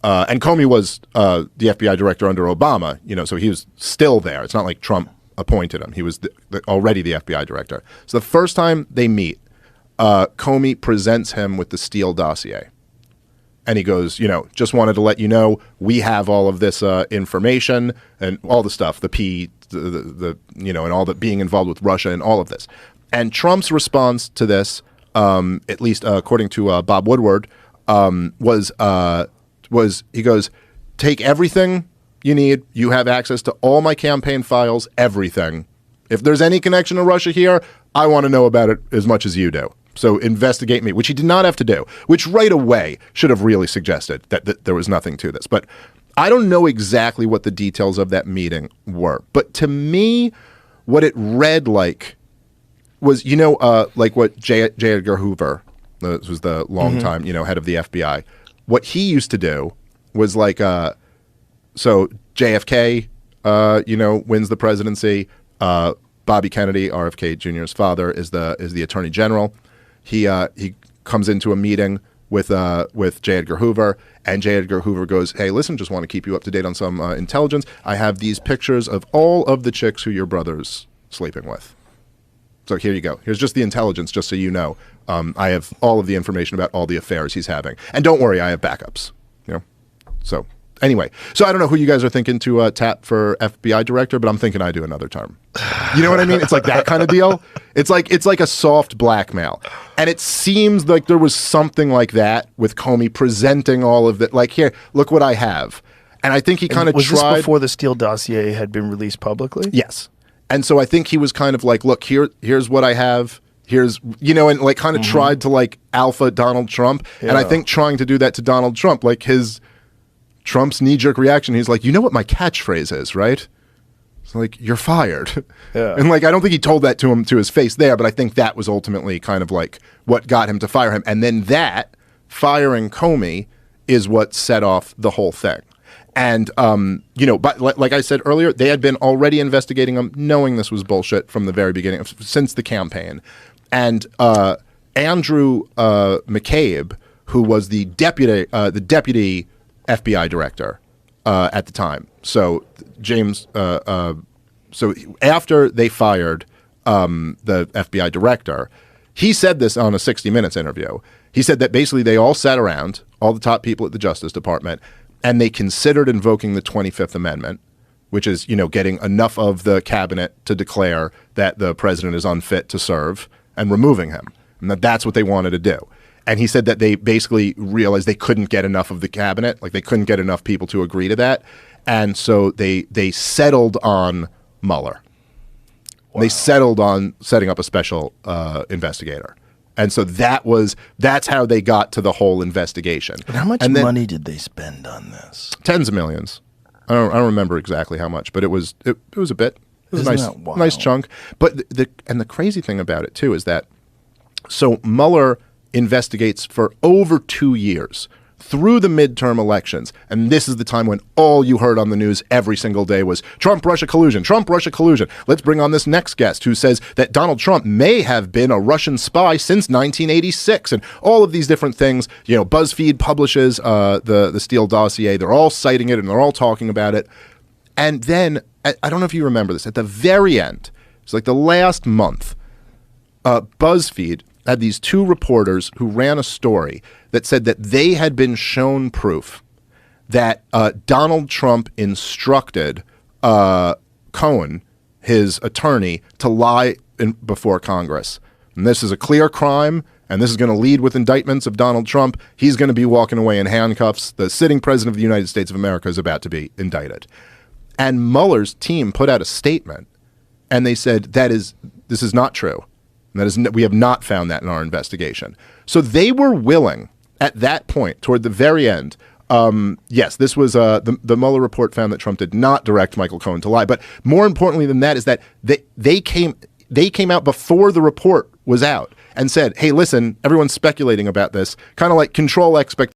And Comey was the FBI director under Obama, so he was still there. It's not like Trump appointed him. He was already the FBI director. So the first time they meet, Comey presents him with the Steele dossier. And he goes, just wanted to let you know we have all of this information and all the stuff, and all the being involved with Russia and all of this. And Trump's response to this, at least according to Bob Woodward, was he goes, take everything you need. You have access to all my campaign files, everything. If there's any connection to Russia here, I want to know about it as much as you do. So investigate me, which he did not have to do, which right away should have really suggested that there was nothing to this. But I don't know exactly what the details of that meeting were. But to me, what it read like was, like what J. Edgar Hoover, this was the longtime, head of the FBI, what he used to do was like, so JFK, wins the presidency. Bobby Kennedy, RFK Jr.'s father, is the attorney general. He comes into a meeting with J. Edgar Hoover, and J. Edgar Hoover goes, hey, listen, just want to keep you up to date on some intelligence. I have these pictures of all of the chicks who your brother's sleeping with. So here you go. Here's just the intelligence, just so you know. I have all of the information about all the affairs he's having. And don't worry, I have backups. So anyway, so I don't know who you guys are thinking to tap for FBI director, but I'm thinking I do another term. You know what I mean? It's like that kind of deal. It's like a soft blackmail. And it seems like there was something like that with Comey presenting all of that. Like, here, look what I have. And I think he kind of tried. Was this before the Steele dossier had been released publicly? Yes. And so I think he was kind of like, look, here's what I have. Here's, and like kind of tried to like alpha Donald Trump. Yeah. And I think trying to do that to Donald Trump, like Trump's knee-jerk reaction, he's like, you know what my catchphrase is, right? It's like, you're fired. Yeah. And like, I don't think he told that to him to his face there, but I think that was ultimately kind of like what got him to fire him. And then that, firing Comey, is what set off the whole thing. And, but like I said earlier, they had been already investigating him, knowing this was bullshit from the very beginning, since the campaign. And Andrew McCabe, who was the deputy FBI director at the time. So James, so after they fired the FBI director, he said this on a 60 Minutes interview. He said that basically they all sat around, all the top people at the Justice Department, and they considered invoking the 25th Amendment, which is, getting enough of the cabinet to declare that the president is unfit to serve and removing him. And that's what they wanted to do. And he said that they basically realized they couldn't get enough of the cabinet, like they couldn't get enough people to agree to that. And so they settled on Mueller. Wow. They settled on setting up a special investigator. And so that's how they got to the whole investigation. But how much money did they spend on this? Tens of millions. I don't remember exactly how much, but it was a bit. It was a nice chunk. But the crazy thing about it too is that so Mueller investigates for over 2 years through the midterm elections. And this is the time when all you heard on the news every single day was Trump-Russia collusion, Trump-Russia collusion. Let's bring on this next guest who says that Donald Trump may have been a Russian spy since 1986 and all of these different things. BuzzFeed publishes the Steele dossier. They're all citing it and they're all talking about it. And then, I don't know if you remember this, at the very end, it's like the last month, BuzzFeed had these two reporters who ran a story that said that they had been shown proof that Donald Trump instructed Cohen, his attorney, to lie before Congress. And this is a clear crime, and this is going to lead with indictments of Donald Trump. He's going to be walking away in handcuffs. The sitting president of the United States of America is about to be indicted. And Mueller's team put out a statement, and they said, this is not true. We have not found that in our investigation. So they were willing, at that point, toward the very end, yes, this was the Mueller report found that Trump did not direct Michael Cohen to lie. But more importantly than that is that they came out before the report was out and said, hey, listen, everyone's speculating about this, kind of like control expectations.